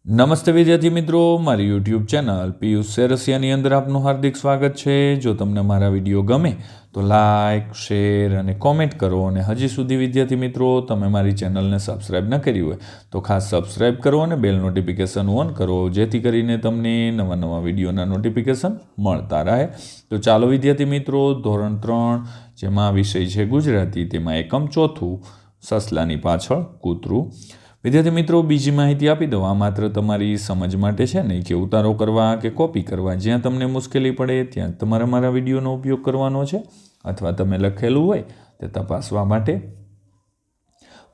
નમસ્તે વિદ્યાર્થી મિત્રો, મારી યુટ્યુબ ચેનલ પિયુષ સેરસિયાની અંદર આપનું હાર્દિક સ્વાગત છે। જો તમને મારા વિડીયો ગમે તો લાઇક, શેર અને કોમેન્ટ કરો, અને હજી સુધી વિદ્યાર્થી મિત્રો તમે મારી ચેનલને સબસ્ક્રાઈબ ન કરી હોય તો ખાસ સબસ્ક્રાઈબ કરો અને બેલ નોટિફિકેશન ઓન કરો, જેથી કરીને તમને નવા નવા વિડીયોના નોટિફિકેશન મળતા રહે। તો ચાલો વિદ્યાર્થી મિત્રો, ધોરણ 3 જેમાં વિષય છે ગુજરાતી, તેમાં એકમ 4 સસલાની પાછળ કૂતરું। વિદ્યાર્થી મિત્રો, બીજી માહિતી આપી દઉં, આ માત્ર તમારી સમજ માટે છે નહીં કે ઉતારો કરવા કે કોપી કરવા। જ્યાં તમને મુશ્કેલી પડે ત્યાં તમારે મારા વિડીયોનો ઉપયોગ કરવાનો છે, અથવા તમે લખેલું હોય તે તપાસવા માટે।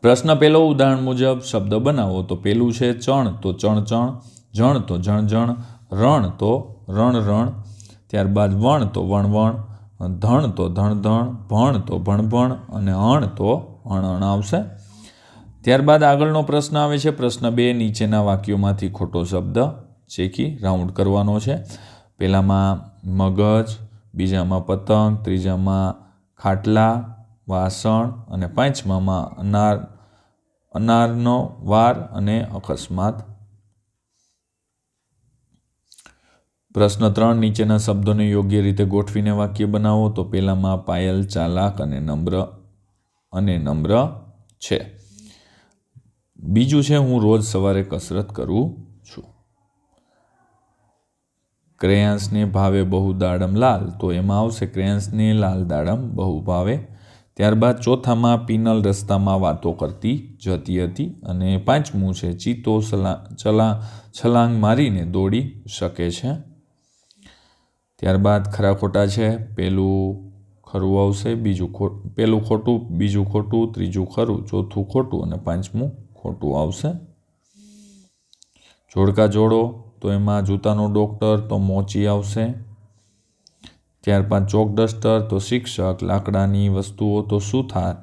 પ્રશ્ન પહેલો, ઉદાહરણ મુજબ શબ્દ બનાવો। તો પહેલું છે ચણ તો ચણચણ, જણ તો જણજણ, રણ તો રણરણ, ત્યારબાદ વણ તો વણવણ, ધણ તો ધણધણ, ભણ તો ભણભણ અને અણ તો અણઅણ આવશે। ત્યારબાદ આગળનો પ્રશ્ન આવે છે પ્રશ્ન 2, નીચેના વાક્યોમાંથી ખોટો શબ્દ ચેકી રાઉન્ડ કરવાનો છે। પહેલામાં મગજ, બીજામાં પતંગ, ત્રીજામાં ખાટલા, વાસણ અને પાંચમામાં અનારનો વાર અને અકસ્માત। પ્રશ્ન 3, નીચેના શબ્દોને યોગ્ય રીતે ગોઠવીને વાક્ય બનાવો। તો પહેલામાં પાયલ ચાલાક અને નમ્ર છે। બીજું છે હું રોજ સવારે કસરત કરું છું। ક્રેયાંસને ભાવે બહુ દાડમ લાલ, તો એમાં આવશે ક્રેયાંસને લાલ દાડમ બહુ ભાવે। ત્યારબાદ ચોથામાં પિનલ રસ્તામાં વાતો કરતી જતી હતી, અને પાંચમું છે ચિત્તો છલાંગ મારીને દોડી શકે છે। ત્યારબાદ ખરા ખોટા છે, પહેલું ખરું આવશે, પહેલું ખોટું, બીજું ખોટું, ત્રીજું ખરું, ચોથું ખોટું અને પાંચમું ખોટું આવશે। જોડકા જોડો, તો એમાં જૂતાનો ડૉક્ટર તો મોચી આવશે। ત્યારબાદ ચોક ડસ્ટર તો શિક્ષક, લાકડાની વસ્તુઓ તો સુથાર,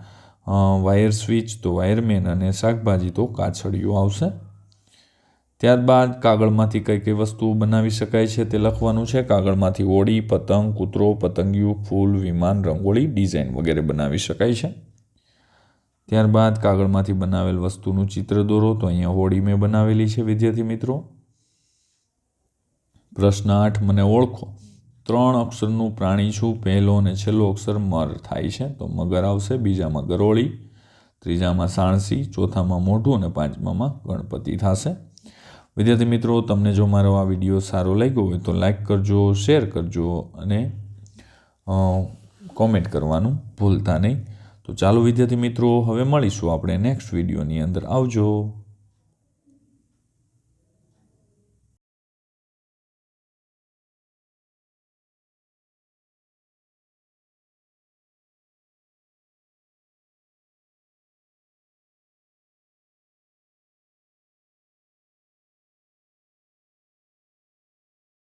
વાયર સ્વિચ તો વાયરમેન અને શાકભાજી તો કાછડિયું આવશે। ત્યારબાદ કાગળમાંથી કઈ કઈ વસ્તુઓ બનાવી શકાય છે તે લખવાનું છે। કાગળમાંથી હોડી, પતંગ, કૂતરો, પતંગિયું, ફૂલ, વિમાન, રંગોળી, ડિઝાઇન વગેરે બનાવી શકાય છે। ત્યારબાદ કાગળમાંથી બનાવેલ વસ્તુનું ચિત્ર દોરો। તો અહીંયા હોડી મેં બનાવેલી છે વિદ્યાર્થી મિત્રો। પ્રશ્ન 8, મને ઓળખો। 3 અક્ષરનું પ્રાણી છું, પહેલો અને છેલ્લો અક્ષર મર થાય છે, તો મગર આવશે। બીજામાં ગરોળી, ત્રીજામાં સાણસી, ચોથામાં મોઢું અને પાંચમામાં ગણપતિ થશે। વિદ્યાર્થી મિત્રો, તમને જો મારો આ વિડીયો સારો લાગ્યો હોય તો લાઈક કરજો, શેર કરજો અને કોમેન્ટ કરવાનું ભૂલતા નહીં। તો ચાલો વિદ્યાર્થી મિત્રો, હવે મળીશું આપણે નેક્સ્ટ વિડીયોની અંદર। આવજો।